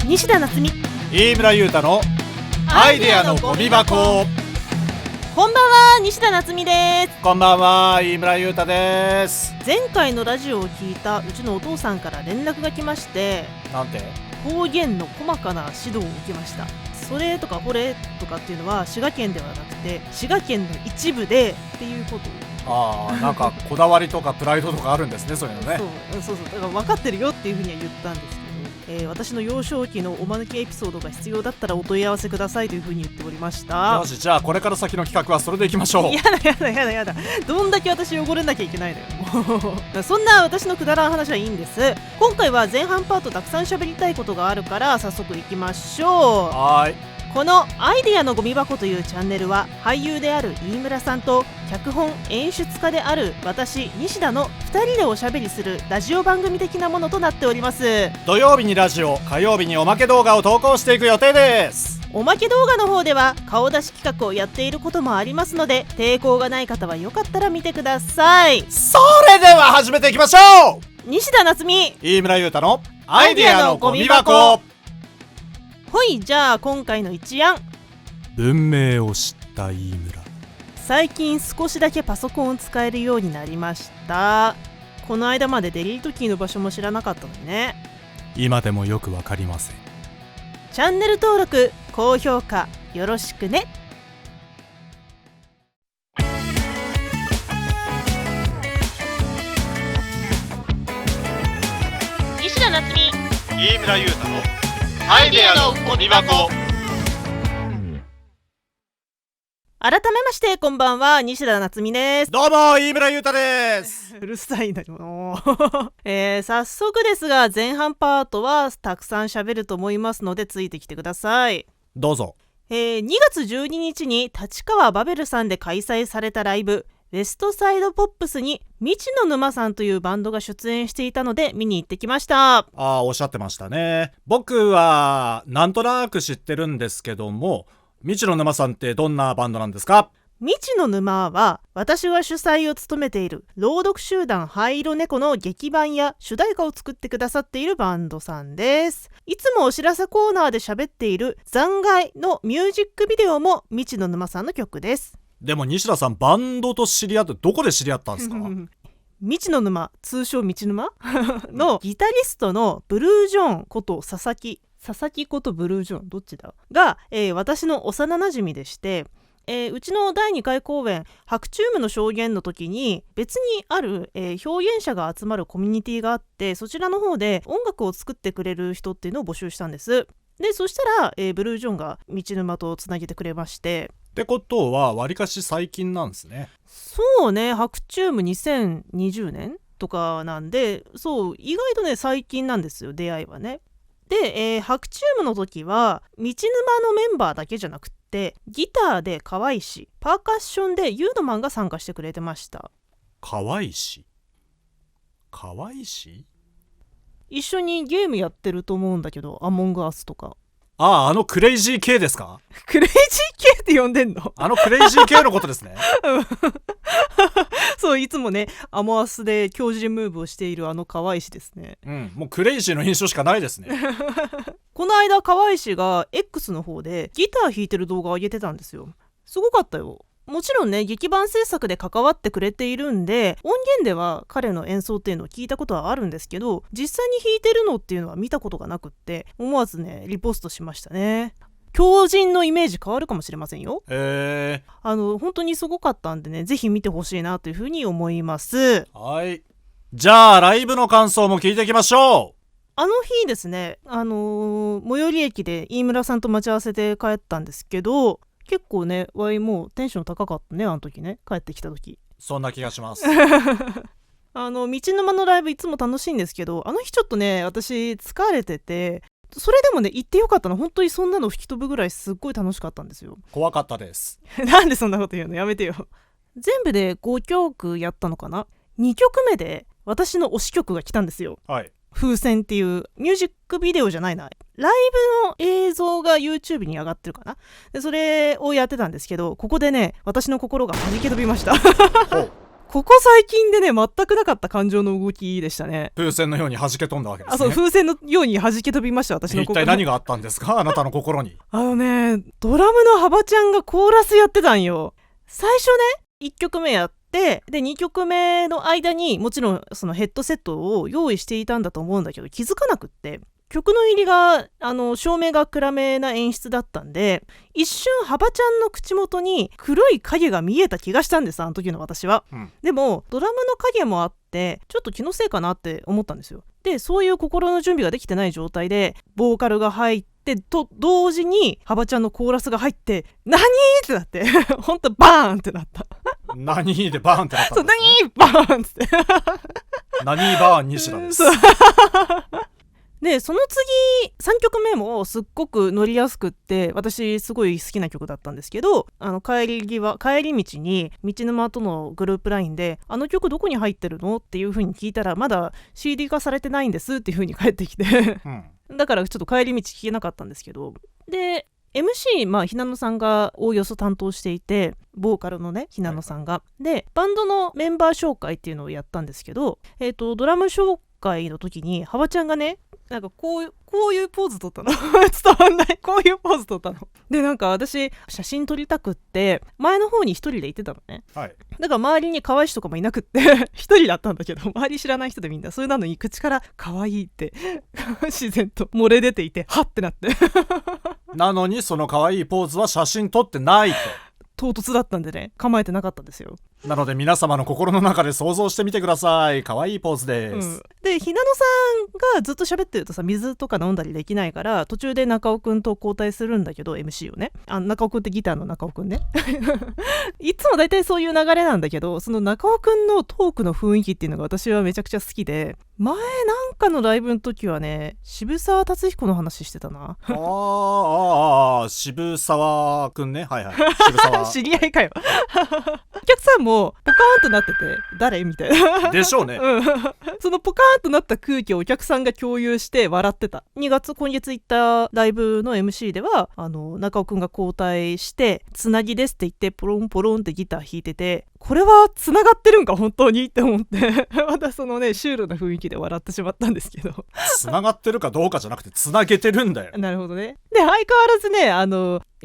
西田夏実、飯村優太のアイデアのゴミ箱。こんばんは、西田夏実です。こんばんは、飯村優太です。前回のラジオを聞いたうちのお父さんから連絡が来まして、なんて？方言の細かな指導を受けました。それとかこれとかっていうのは滋賀県ではなくて滋賀県の一部でっていうことを。なんかこだわりとかプライドとかあるんですね、そういうのね。そうだから分かってるよっていうふうには言ったんですけど、私の幼少期のおまぬけエピソードが必要だったらお問い合わせくださいというふうに言っておりました。よし、じゃあこれから先の企画はそれでいきましょう。やだどんだけ私汚れなきゃいけないのよそんな私のくだらん話はいいんです。今回は前半パートたくさん喋りたいことがあるから早速いきましょう。はい。このアイデアのゴミ箱というチャンネルは俳優である飯村さんと脚本演出家である私西田の2人でおしゃべりするラジオ番組的なものとなっております。土曜日にラジオ、火曜日におまけ動画を投稿していく予定です。おまけ動画の方では顔出し企画をやっていることもありますので、抵抗がない方はよかったら見てください。それでは始めていきましょう。西田夏実、飯村優太のアイデアのゴミ箱。ほい、じゃあ今回の一案。文明を知った飯村。最近少しだけパソコンを使えるようになりました。この間までデリートキーの場所も知らなかったのにね。今でもよくわかりません。チャンネル登録、高評価よろしくね。西田夏実、飯村優太のアイデアのゴミ箱。改めましてこんばんは、西田夏実です。どうも、飯村優太ですうるさいんだけど早速ですが前半パートはたくさん喋ると思いますのでついてきてください。どうぞ。2月12日に立川バベルさんで開催されたライブウエストサイドポップスに未知の沼さんというバンドが出演していたので見に行ってきました。おっしゃってましたね。僕はなんとなく知ってるんですけども、未知の沼さんってどんなバンドなんですか？未知の沼は私が主催を務めている朗読集団灰色猫の劇版や主題歌を作ってくださっているバンドさんです。いつもお知らせコーナーで喋っている残骸のミュージックビデオも未知の沼さんの曲です。でも西田さん、バンドと知り合ってどこで知り合ったんですか？未知の沼、通称未知沼のギタリストのブルージョーンこと佐々木ことブルージョーン、どっちだが、私の幼馴染でして、うちの第2回公演白チュームの証言の時に別にある、表現者が集まるコミュニティがあって、そちらの方で音楽を作ってくれる人っていうのを募集したんです。でそしたら、ブルージョンが道沼とつなげてくれまして。ってことはわりかし最近なんですね。そうね、白チューム2020年とかなんで、そう意外とね最近なんですよ、出会いはね。で、白チュームの時は道沼のメンバーだけじゃなくってギターで河合氏、パーカッションでユードマンが参加してくれてました。河合氏一緒にゲームやってると思うんだけど、アモングアスとか。あのクレイジー系ですか？クレイジー系って呼んでんの？あのクレイジー系のことですねそう、いつもねアモアスで強靭ムーブをしているあの河合氏ですね。もうクレイジーの印象しかないですねこの間河合氏が X の方でギター弾いてる動画を上げてたんですよ。すごかったよ。もちろんね劇版制作で関わってくれているんで音源では彼の演奏っていうのを聞いたことはあるんですけど、実際に弾いてるのっていうのは見たことがなくって、思わずねリポストしましたね。強靭のイメージ変わるかもしれませんよ。本当にすごかったんでね、ぜひ見てほしいなというふうに思います。はい、じゃあライブの感想も聞いていきましょう。あの日ですね、最寄り駅で飯村さんと待ち合わせて帰ったんですけど、結構ねわいもうテンション高かったね、あの時ね、帰ってきた時。そんな気がします道沼のライブいつも楽しいんですけど、あの日ちょっとね私疲れてて、それでもね行ってよかったの。本当にそんなの吹き飛ぶぐらいすっごい楽しかったんですよ。怖かったですなんでそんなこと言うの、やめてよ。全部で5曲やったのかな。2曲目で私の推し曲が来たんですよ。はい。風船っていうミュージックビデオじゃないな、ライブの映像が YouTube に上がってるかな。でそれをやってたんですけど、ここでね私の心が弾け飛びましたここ最近でね全くなかった感情の動きでしたね。風船のように弾け飛んだわけですね。そう風船のように弾け飛びました私の心。一体何があったんですかあなたの心に。ドラムのハバちゃんがコーラスやってたんよ。最初ね1曲目やってで2曲目の間にもちろんそのヘッドセットを用意していたんだと思うんだけど気づかなくって曲の入りが照明が暗めな演出だったんで一瞬ハバちゃんの口元に黒い影が見えた気がしたんですあの時の私は、でもドラムの影もあってちょっと気のせいかなって思ったんですよ。でそういう心の準備ができてない状態でボーカルが入ってと同時にハバちゃんのコーラスが入って何ってなってほんとバーンってなった何でバーンってなったんですね。そう何バーンって何バーン西田です。でその次3曲目もすっごく乗りやすくって私すごい好きな曲だったんですけど帰り道に道沼とのグループ LINE であの曲どこに入ってるのっていう風に聞いたらまだ CD 化されてないんですっていう風に返ってきてだからちょっと帰り道聞けなかったんですけどでMC、ひなのさんがおおよそ担当していてボーカルのねひなのさんが、でバンドのメンバー紹介っていうのをやったんですけど、ドラム紹介の時にハバちゃんがねなんかこういうポーズ撮ったの伝わんないこういうポーズ撮ったのでなんか私写真撮りたくって前の方に一人でいてたのね、だから周りに可愛い人とかもいなくって一人だったんだけど周り知らない人でみんなそれなのに口から可愛いって自然と漏れ出ていてはってなってなのにその可愛いポーズは写真撮ってないと。唐突だったんでね構えてなかったんですよ。なので皆様の心の中で想像してみてください。可愛いポーズです、でひなのさんがずっと喋ってるとさ水とか飲んだりできないから途中で中尾くんと交代するんだけど MC をね中尾くんってギターの中尾くんねいつも大体そういう流れなんだけどその中尾くんのトークの雰囲気っていうのが私はめちゃくちゃ好きで前なんかのライブの時はね渋沢達彦の話してたな渋沢くんねはい渋沢知り合いかよお客さんもポカーンとなってて誰みたいなでしょうね、そのポカーンとなった空気をお客さんが共有して笑ってた。今月行ったライブの MC では中尾くんが交代してつなぎですって言ってポロンポロンってギター弾いててこれはつながってるんか本当にって思ってまたそのねシュールな雰囲気で笑ってしまったんですけどつながってるかどうかじゃなくてつなげてるんだよ。なるほどね。で相変わらずね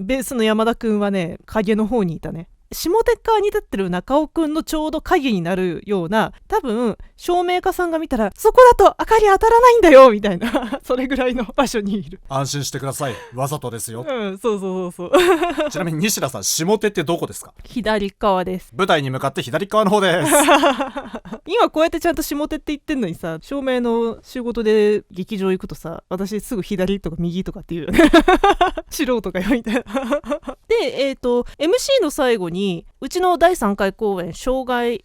ベースの山田くんはね影の方にいたね。下手側に立ってる中尾くんのちょうど影になるような多分照明家さんが見たらそこだと明かり当たらないんだよみたいなそれぐらいの場所にいる。安心してくださいわざとですよ。そうちなみに西田さん下手ってどこですか？左側です。舞台に向かって左側の方です今こうやってちゃんと下手って言ってんのにさ照明の仕事で劇場行くとさ私すぐ左とか右とかって言うよね素人かよみたいなでMC の最後にうちの第3回公演障害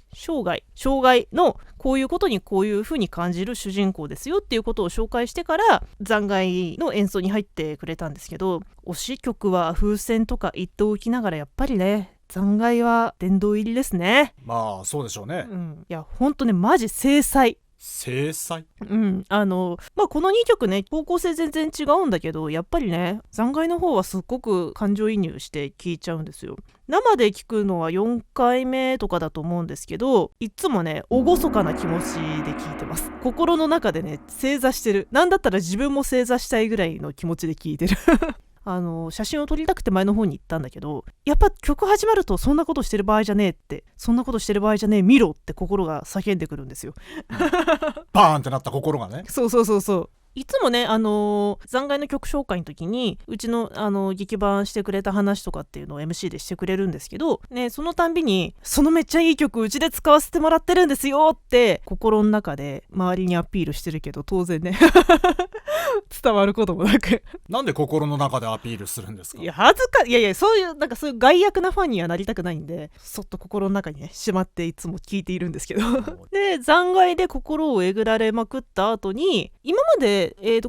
のこういうことにこういう風に感じる主人公ですよっていうことを紹介してから残骸の演奏に入ってくれたんですけど推し曲は風船とか言っておきながらやっぱりね残骸は殿堂入りですね。まあそうでしょうね、いやほんとねマジ精彩制裁この2曲ね方向性全然違うんだけどやっぱりね残骸の方はすっごく感情移入して聴いちゃうんですよ。生で聴くのは4回目とかだと思うんですけどいつもね厳かな気持ちで聴いてます。心の中でね正座してる。なんだったら自分も正座したいぐらいの気持ちで聴いてる写真を撮りたくて前の方に行ったんだけどやっぱ曲始まるとそんなことしてる場合じゃねえってそんなことしてる場合じゃねえ見ろって心が叫んでくるんですよバーンってなった心がね。そういつもね残骸の曲紹介の時にうちの劇版してくれた話とかっていうのを MC でしてくれるんですけどねそのたんびにそのめっちゃいい曲うちで使わせてもらってるんですよって心の中で周りにアピールしてるけど当然ね伝わることもなくなんで心の中でアピールするんですか？いや恥ずかいやそういう害悪なファンにはなりたくないんでそっと心の中にねしまっていつも聞いているんですけどで残骸で心をえぐられまくった後に今まで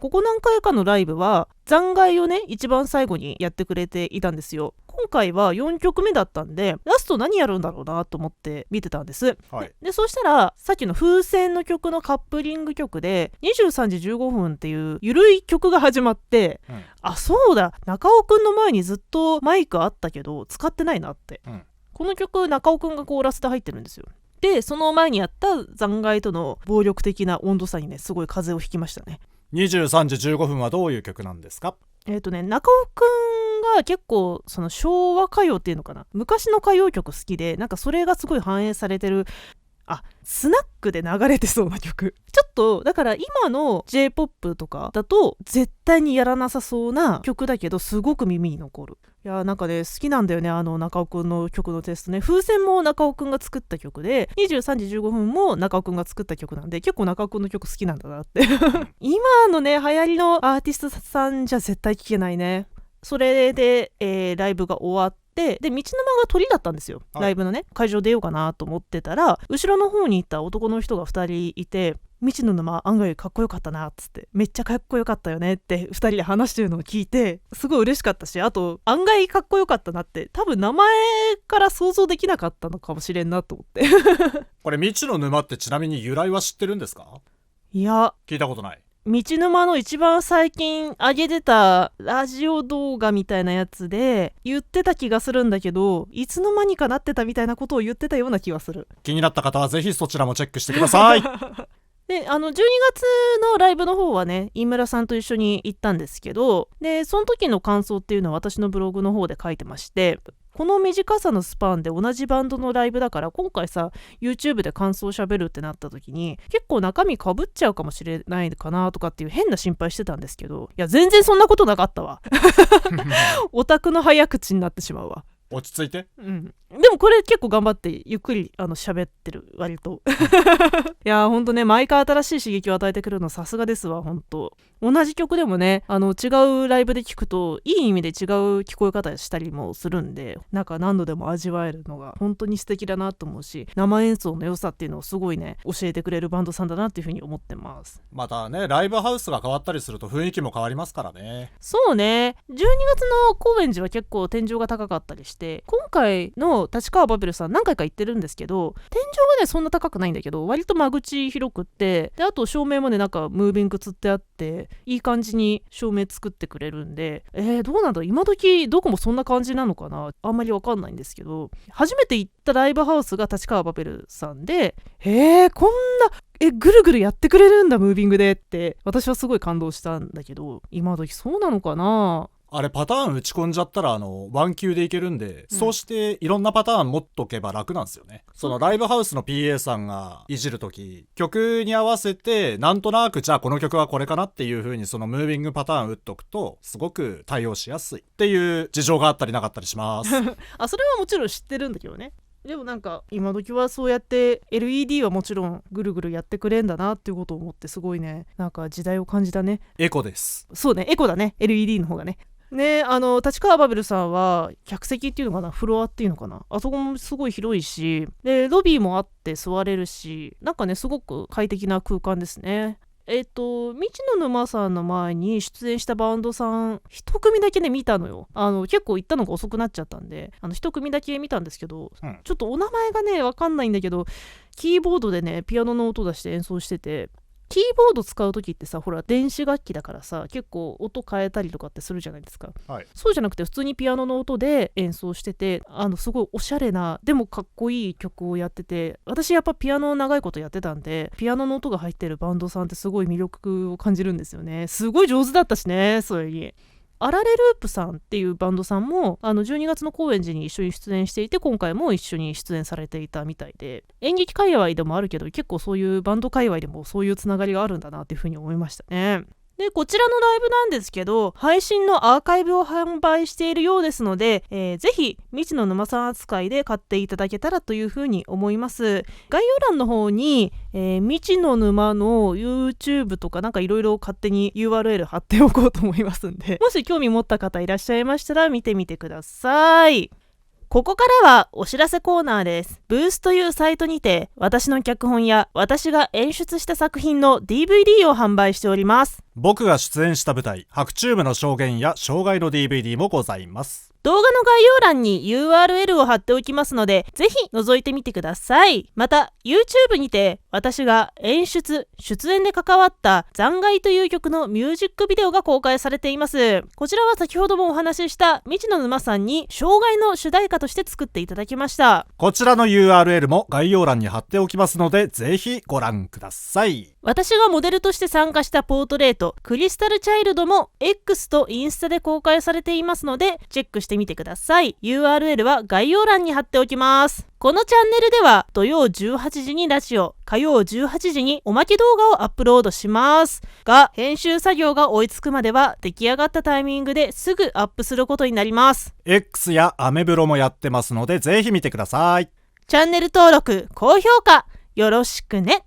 ここ何回かのライブは残骸をね一番最後にやってくれていたんですよ。今回は4曲目だったんでラスト何やるんだろうなと思って見てたんです、でそうしたらさっきの風船の曲のカップリング曲で23時15分っていうゆるい曲が始まって、あそうだ中尾くんの前にずっとマイクあったけど使ってないなって、この曲中尾くんがコーラスで入ってるんですよ。でその前にやった残骸との暴力的な温度差にねすごい風邪をひきましたね。23時15分はどういう曲なんですか？中尾くんが結構その昭和歌謡っていうのかな、昔の歌謡曲好きで、なんかそれがすごい反映されてる、スナックで流れてそうな曲、ちょっとだから今の J-POP とかだと絶対にやらなさそうな曲だけどすごく耳に残る。いやなんかね好きなんだよね、中尾くんの曲のテストね。風船も中尾くんが作った曲で、23時15分も中尾くんが作った曲なんで、結構中尾くんの曲好きなんだなって今のね流行りのアーティストさんじゃ絶対聴けないね。それで、ライブが終わって、で道沼が鳥だったんですよ、はい、ライブのね会場出ようかなと思ってたら、後ろの方にいた男の人が2人いて、道の沼案外かっこよかったなっつって、めっちゃかっこよかったよねって2人で話してるのを聞いてすごい嬉しかったし、あと案外かっこよかったなって多分名前から想像できなかったのかもしれんなと思ってこれ未知の沼ってちなみに由来は知ってるんですか？いや聞いたことない。道沼の一番最近上げてたラジオ動画みたいなやつで言ってた気がするんだけど、いつの間にかなってたみたいなことを言ってたような気がする。気になった方はぜひそちらもチェックしてくださいで12月のライブの方はね飯村さんと一緒に行ったんですけど、でその時の感想っていうのは私のブログの方で書いてまして、この短さのスパンで同じバンドのライブだから今回さ YouTube で感想を喋るってなった時に結構中身かぶっちゃうかもしれないかなとかっていう変な心配してたんですけど、いや全然そんなことなかったわオタクの早口になってしまうわ。落ち着いて。でもこれ結構頑張ってゆっくり喋ってる割といやほんとね毎回新しい刺激を与えてくるのさすがですわ。ほんと同じ曲でもね違うライブで聴くといい意味で違う聞こえ方したりもするんで、なんか何度でも味わえるのが本当に素敵だなと思うし、生演奏の良さっていうのをすごいね教えてくれるバンドさんだなっていう風に思ってます。またねライブハウスが変わったりすると雰囲気も変わりますからね。そうね、12月の高円寺は結構天井が高かったりして、今回の立川バベルさん何回か行ってるんですけど、天井がねそんな高くないんだけど割と間口広くって、であと照明もねなんかムービングつってあっていい感じに照明作ってくれるんで、どうなんだ今時どこもそんな感じなのかな、あんまりわかんないんですけど、初めて行ったライブハウスが立川バベルさんで、こんなぐるぐるやってくれるんだムービングでって私はすごい感動したんだけど、今時そうなのかな。あれパターン打ち込んじゃったらワンキューでいけるんで、そうしていろんなパターン持っとけば楽なんですよね。そのライブハウスの PA さんがいじるとき曲に合わせてなんとなくじゃあこの曲はこれかなっていう風にそのムービングパターン打っとくとすごく対応しやすいっていう事情があったりなかったりしますそれはもちろん知ってるんだけどね。でもなんか今時はそうやって LED はもちろんぐるぐるやってくれんだなっていうことを思ってすごいねなんか時代を感じたね。エコです。そうねエコだね LED の方がね。ね立川バベルさんは客席っていうのかなフロアっていうのかな、あそこもすごい広いし、でロビーもあって座れるし、なんかねすごく快適な空間ですね。未知の沼さんの前に出演したバンドさん一組だけね見たのよ。結構行ったのが遅くなっちゃったんで一組だけ見たんですけど、ちょっとお名前がねわかんないんだけど、キーボードでねピアノの音出して演奏してて、キーボード使う時ってさほら電子楽器だからさ結構音変えたりとかってするじゃないですか、そうじゃなくて普通にピアノの音で演奏しててすごいおしゃれなでもかっこいい曲をやってて、私やっぱピアノ長いことやってたんでピアノの音が入ってるバンドさんってすごい魅力を感じるんですよね。すごい上手だったしね。それにあられループさんっていうバンドさんも12月の高円寺に一緒に出演していて、今回も一緒に出演されていたみたいで、演劇界隈でもあるけど結構そういうバンド界隈でもそういうつながりがあるんだなっていうふうに思いましたね。でこちらのライブなんですけど配信のアーカイブを販売しているようですので、ぜひ未知の沼さん扱いで買っていただけたらというふうに思います。概要欄の方に、未知の沼の YouTube とかなんかいろいろ勝手に URL 貼っておこうと思いますんで、もし興味持った方いらっしゃいましたら見てみてください。ここからはお知らせコーナーです。ブースというサイトにて私の脚本や私が演出した作品の DVD を販売しております。僕が出演した舞台白チューブの証言や障害の DVD もございます。動画の概要欄に URL を貼っておきますので、ぜひ覗いてみてください。また YouTube にて私が演出・出演で関わった残骸という曲のミュージックビデオが公開されています。こちらは先ほどもお話しした未知の沼さんに障害の主題歌として作っていただきました。こちらの URL も概要欄に貼っておきますので、ぜひご覧ください。私がモデルとして参加したポートレートクリスタルチャイルドも X とインスタで公開されていますので、チェックしてみてください。 URL は概要欄に貼っておきます。このチャンネルでは土曜18時にラジオ、火曜18時におまけ動画をアップロードしますが、編集作業が追いつくまでは出来上がったタイミングですぐアップすることになります。 X やアメブロもやってますので、ぜひ見てください。チャンネル登録、高評価よろしくね。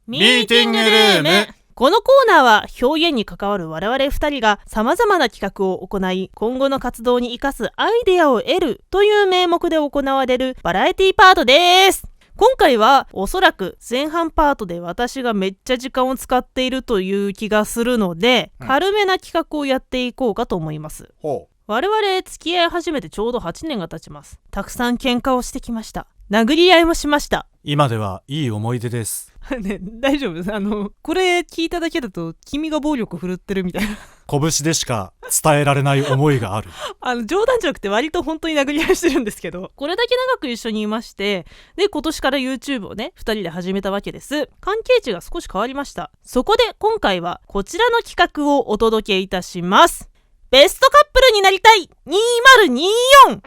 ミーティングルーム。このコーナーは表現に関わる我々2人が様々な企画を行い、今後の活動に生かすアイデアを得るという名目で行われるバラエティパートです。今回はおそらく前半パートで私がめっちゃ時間を使っているという気がするので、軽めな企画をやっていこうかと思います。我々付き合い始めてちょうど8年が経ちます。たくさん喧嘩をしてきました。殴り合いもしました。今ではいい思い出ですね、大丈夫？これ聞いただけだと君が暴力振るってるみたいな拳でしか伝えられない思いがある冗談じゃなくて割と本当に殴り合いしてるんですけど、これだけ長く一緒にいまして、で今年から YouTube をね2人で始めたわけです。関係値が少し変わりました。そこで今回はこちらの企画をお届けいたします。ベストカップルになりたい2024。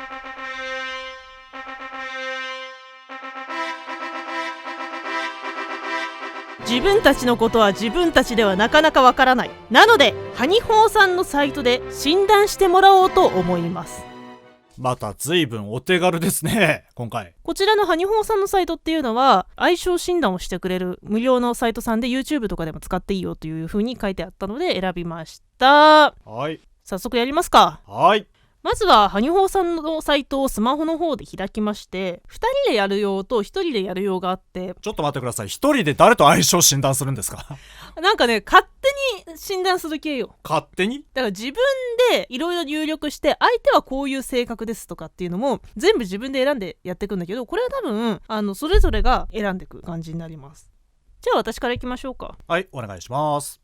自分たちのことは自分たちではなかなかわからない。なのでハニホーさんのサイトで診断してもらおうと思います。また随分お手軽ですね。今回こちらのハニホーさんのサイトっていうのは相性診断をしてくれる無料のサイトさんで YouTube とかでも使っていいよという風に書いてあったので選びました。はい、早速やりますか。はい。まずはハニホーさんのサイトをスマホの方で開きまして、2人でやる用と1人でやる用があって。ちょっと待ってください。1人で誰と相性診断するんですか？なんかね、勝手に診断する系よ。勝手に？だから自分でいろいろ入力して、相手はこういう性格ですとかっていうのも全部自分で選んでやっていくんだけど、これは多分それぞれが選んでいく感じになります。じゃあ私からいきましょうか。はい、お願いします。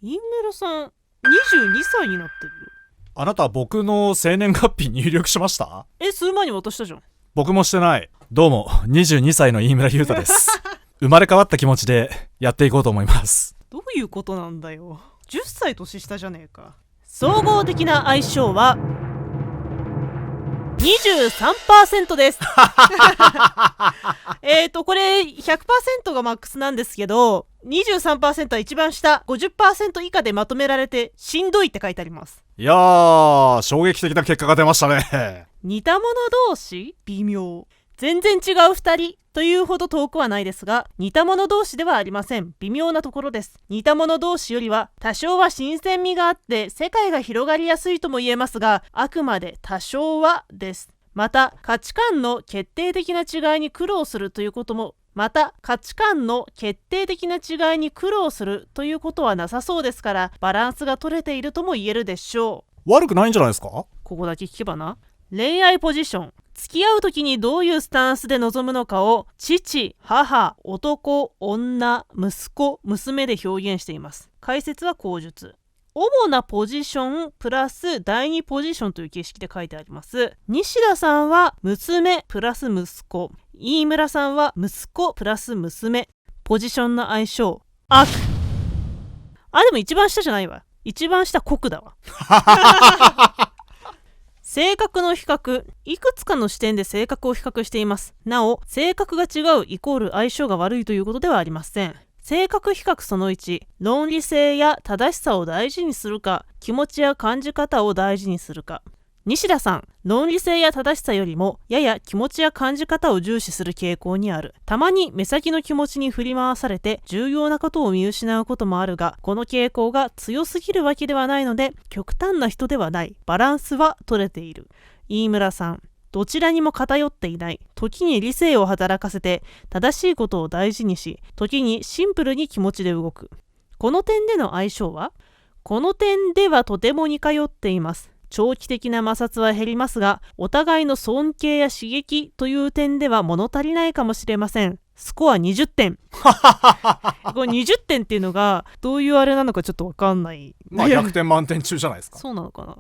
飯村さん22歳になってるよ。あなた僕の生年月日入力しました？する前に渡したじゃん。僕もしてない。どうも22歳の飯村優太です生まれ変わった気持ちでやっていこうと思います。どういうことなんだよ。10歳年下じゃねえか。総合的な相性は23% ですこれ 100% がマックスなんですけど、 23% は一番下 50% 以下でまとめられてしんどいって書いてあります。いやー、衝撃的な結果が出ましたね。似た者同士？微妙。全然違う2人というほど遠くはないですが、似た者同士ではありません。微妙なところです。似た者同士よりは多少は新鮮味があって世界が広がりやすいとも言えますが、あくまで多少はです。また価値観の決定的な違いに苦労するということはなさそうですから、バランスが取れているとも言えるでしょう。悪くないんじゃないですか？ここだけ聞けばな。恋愛ポジション、付き合う時にどういうスタンスで臨むのかを父、母、男、女、息子、娘で表現しています。解説は口述。主なポジションプラス第2ポジションという形式で書いてあります。西田さんは娘プラス息子、飯村さんは息子プラス娘。ポジションの相性悪。でも一番下じゃないわ。一番下酷だわ性格の比較、いくつかの視点で性格を比較しています。なお性格が違うイコール相性が悪いということではありません。性格比較その1、論理性や正しさを大事にするか、気持ちや感じ方を大事にするか。西田さん、論理性や正しさよりもやや気持ちや感じ方を重視する傾向にある。たまに目先の気持ちに振り回されて重要なことを見失うこともあるが、この傾向が強すぎるわけではないので極端な人ではない。バランスは取れている。飯村さん、どちらにも偏っていない。時に理性を働かせて正しいことを大事にし、時にシンプルに気持ちで動く。この点での相性は？この点ではとても似通っています。長期的な摩擦は減りますが、お互いの尊敬や刺激という点では物足りないかもしれません。スコア20点。これ20点っていうのがどういうあれなのかちょっとわかんない。まあ100点満点中じゃないですか。そうなのかな。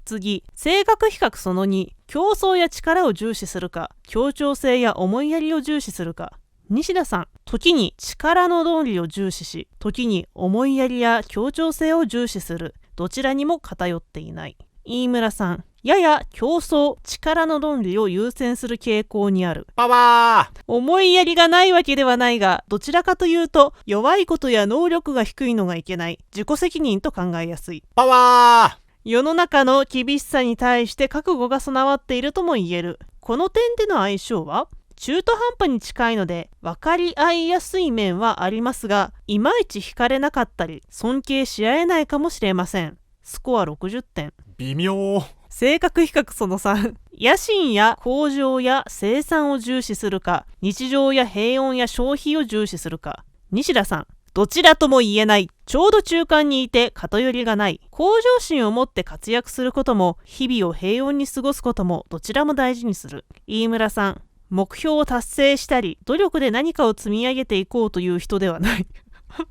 次、性格比較その2、競争や力を重視するか、協調性や思いやりを重視するか。西田さん、時に力の論理を重視し、時に思いやりや協調性を重視する。どちらにも偏っていない。飯村さん、やや競争、力の論理を優先する傾向にある。パワー！思いやりがないわけではないが、どちらかというと弱いことや能力が低いのがいけない、自己責任と考えやすい。パワー！世の中の厳しさに対して覚悟が備わっているとも言える。この点での相性は中途半端に近いので分かり合いやすい面はありますが、いまいち惹かれなかったり尊敬し合えないかもしれません。スコア60点。微妙。性格比較その3、野心や向上や生産を重視するか、日常や平穏や消費を重視するか。西田さん、どちらとも言えない。ちょうど中間にいて偏りがない。向上心を持って活躍することも、日々を平穏に過ごすこともどちらも大事にする。飯村さん、目標を達成したり、努力で何かを積み上げていこうという人ではない。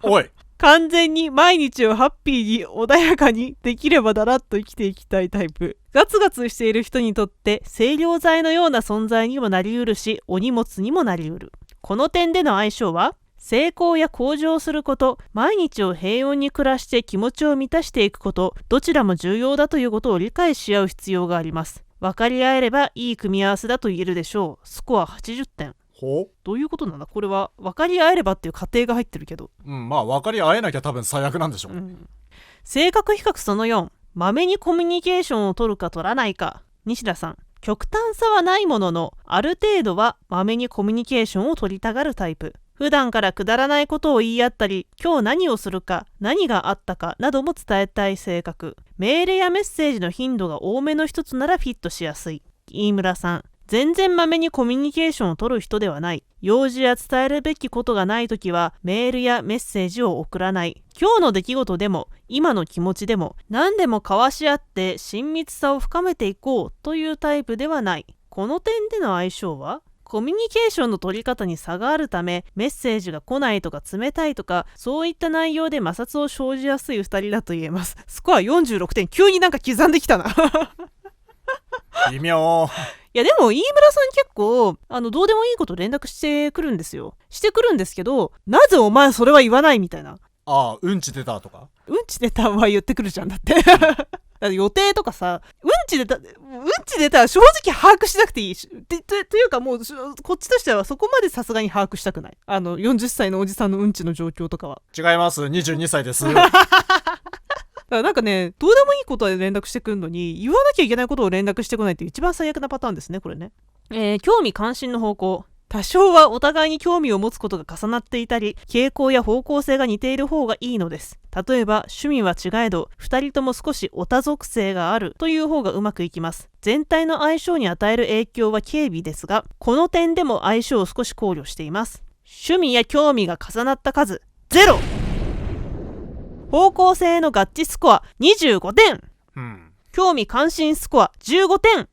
おい。完全に毎日をハッピーに穏やかにできればだらっと生きていきたいタイプ。ガツガツしている人にとって清涼剤のような存在にもなりうるし、お荷物にもなりうる。この点での相性は成功や向上すること、毎日を平穏に暮らして気持ちを満たしていくこと、どちらも重要だということを理解し合う必要があります。分かり合えればいい組み合わせだと言えるでしょう。スコア80点。どういうことなんだこれは。分かり合えればっていう過程が入ってるけど、まあ分かり合えなきゃ多分最悪なんでしょう。性格比較その4、まめにコミュニケーションを取るか取らないか。西田さん、極端さはないものの、ある程度はまめにコミュニケーションを取りたがるタイプ。普段からくだらないことを言い合ったり、今日何をするか、何があったかなども伝えたい性格。メールやメッセージの頻度が多めの一つならフィットしやすい。飯村さん、全然まめにコミュニケーションを取る人ではない。用事や伝えるべきことがないときはメールやメッセージを送らない。今日の出来事でも今の気持ちでも何でも交わし合って親密さを深めていこうというタイプではない。この点での相性はコミュニケーションの取り方に差があるため、メッセージが来ないとか冷たいとか、そういった内容で摩擦を生じやすい2人だと言えます。スコア46点。急になんか刻んできたな。微妙。いやでも飯村さん結構どうでもいいこと連絡してくるんですよ。してくるんですけど、なぜお前それは言わないみたいな。うんち出たとか。うんち出たは言ってくるじゃんだって。だって予定とかさ、うんち出たら正直把握しなくていいし、というかもうこっちとしてはそこまでさすがに把握したくない。40歳のおじさんのうんちの状況とかは。違います。22歳です。なんかね、どうでもいいことは連絡してくるのに、言わなきゃいけないことを連絡してこないっていう一番最悪なパターンですね、これね。興味関心の方向。多少はお互いに興味を持つことが重なっていたり、傾向や方向性が似ている方がいいのです。例えば、趣味は違えど、2人とも少しオタ属性があるという方がうまくいきます。全体の相性に与える影響は軽微ですが、この点でも相性を少し考慮しています。趣味や興味が重なった数、0。方向性の合致スコア25点、興味関心スコア15点、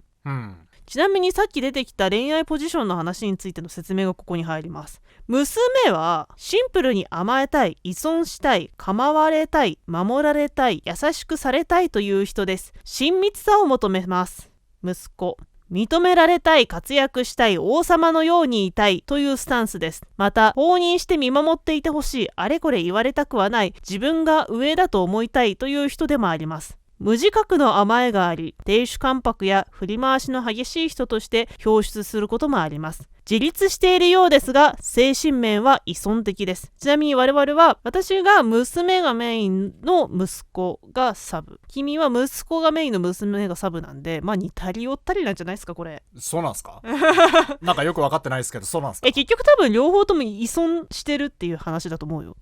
ちなみにさっき出てきた恋愛ポジションの話についての説明がここに入ります。娘はシンプルに甘えたい、依存したい、構われたい、守られたい、優しくされたいという人です。親密さを求めます。息子、認められたい、活躍したい、王様のようにいたいというスタンスです。また、放任して見守っていてほしい、あれこれ言われたくはない、自分が上だと思いたいという人でもあります。無自覚の甘えがあり、亭主関白や振り回しの激しい人として表出することもあります。自立しているようですが精神面は依存的です。ちなみに我々は、私が娘がメインの息子がサブ、君は息子がメインの娘がサブなんで、まあ似たり寄ったりなんじゃないですかこれ。そうなんすかなんかよく分かってないですけど、そうなんすか。結局多分両方とも依存してるっていう話だと思うよ。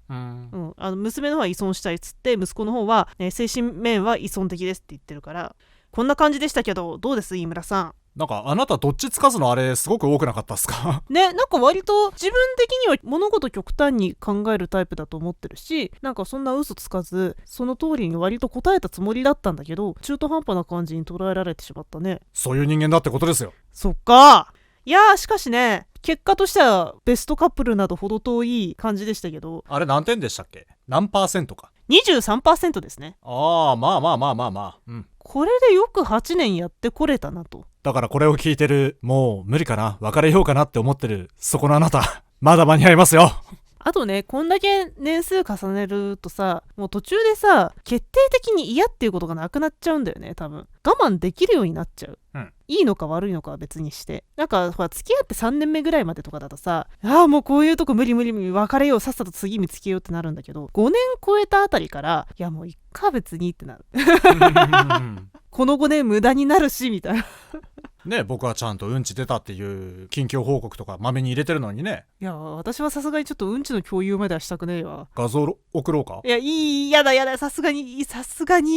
娘の方は依存したいっつって、息子の方は、精神面は依存的ですって言ってるから、こんな感じでしたけど、どうです飯村さん。なんかあなたどっちつかずのあれすごく多くなかったっすかね、なんか割と自分的には物事極端に考えるタイプだと思ってるし、なんかそんな嘘つかずその通りに割と答えたつもりだったんだけど、中途半端な感じに捉えられてしまったね。そういう人間だってことですよ。そっか。いやー、しかしね、結果としてはベストカップルなど程遠い感じでしたけど、あれ何点でしたっけ？何%か。 23% ですね。まあ、これでよく8年やってこれたなと。だからこれを聞いてる、もう無理かな、別れようかなって思ってるそこのあなた、まだ間に合いますよ。あとね、こんだけ年数重ねるとさ、もう途中でさ、決定的に嫌っていうことがなくなっちゃうんだよね。多分我慢できるようになっちゃう、いいのか悪いのかは別にして、なんかほら付き合って3年目ぐらいまでとかだとさ、もうこういうとこ無理別れよう、さっさと次見つけようってなるんだけど、5年超えたあたりから、いやもういっか別にってなるこの5年無駄になるしみたいなね、僕はちゃんとうんち出たっていう近況報告とかまめに入れてるのにね。いや私はさすがにちょっとうんちの共有まではしたくねえわ。画像送ろうか。いや、やださすがにい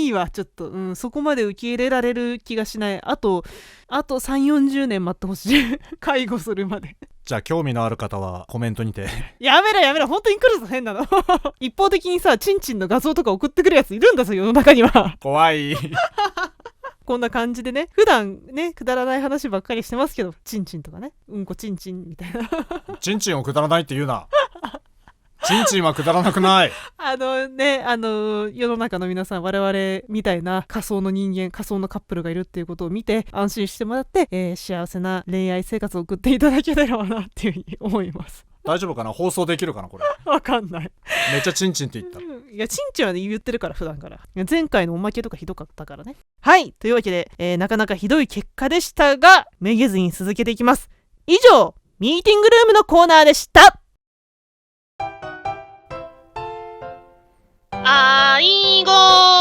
いわ。ちょっとそこまで受け入れられる気がしない。あと 3,40 年待ってほしい介護するまで。じゃあ興味のある方はコメントにてやめろ本当に来るぞ変なの一方的にさチンチンの画像とか送ってくるやついるんだぞ世の中には。怖いこんな感じでね、普段ねくだらない話ばっかりしてますけど、チンチンとかね、うんこチンチンみたいなチンチンをくだらないって言うなチンチンはくだらなくない世の中の皆さん、我々みたいな仮想の人間、仮想のカップルがいるっていうことを見て安心してもらって、幸せな恋愛生活を送っていただければなっていうふうに思います。大丈夫かな、放送できるかなこれ。わかんない。めっちゃチンチンって言った。いやチンチンはね言ってるから普段から。前回のおまけとかひどかったからね。はい、というわけで、なかなかひどい結果でしたが、めげずに続けていきます。以上、ミーティングルームのコーナーでした。あいご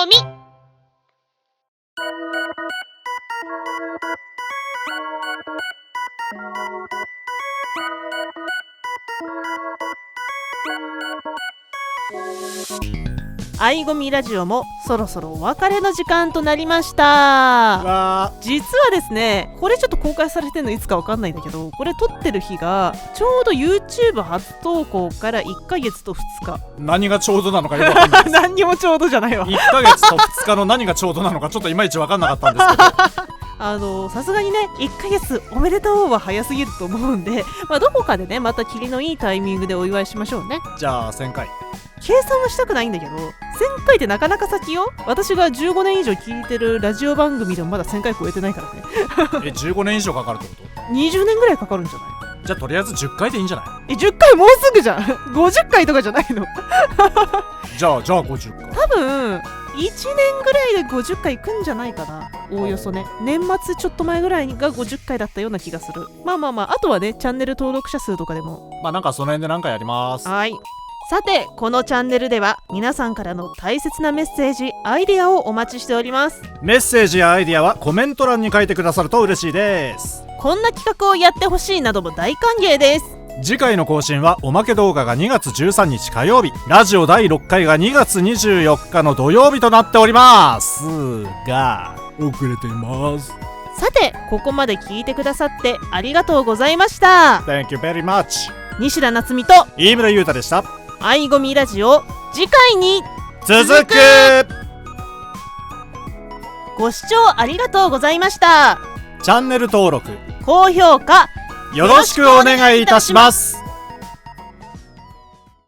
み。あいごみラジオもそろそろお別れの時間となりました。実はですね、これちょっと公開されてるのいつかわかんないんだけど、これ撮ってる日がちょうど YouTube 初投稿から1ヶ月と2日。何がちょうどなのかよくわかんないです何にもちょうどじゃないわ。1ヶ月と2日の何がちょうどなのかちょっといまいちわかんなかったんですけどさすがにね1ヶ月おめでとうは早すぎると思うんで、どこかでねまたキリのいいタイミングでお祝いしましょうね。じゃあ1000回計算はしたくないんだけど、1000回ってなかなか先よ。私が15年以上聞いてるラジオ番組でもまだ1000回超えてないからね15年以上かかるってこと？ 20年ぐらいかかるんじゃない？じゃあとりあえず10回でいいんじゃない？10回もうすぐじゃん50回とかじゃないのじゃあ50回。多分1年ぐらいで50回いくんじゃないかな、おおよそね。年末ちょっと前ぐらいが50回だったような気がする。あとはねチャンネル登録者数とかでもなんかその辺で何かやります。はい。さてこのチャンネルでは皆さんからの大切なメッセージ、アイデアをお待ちしております。メッセージやアイデアはコメント欄に書いてくださると嬉しいです。こんな企画をやってほしいなども大歓迎です。次回の更新はおまけ動画が2月13日火曜日、ラジオ第6回が2月24日の土曜日となっておりますが、遅れています。さてここまで聞いてくださってありがとうございました。 Thank you very much。 西田夏実と飯村優太でした。あいごみラジオ、次回に続く。ご視聴ありがとうございました。チャンネル登録、高評価よろしくお願いいたします。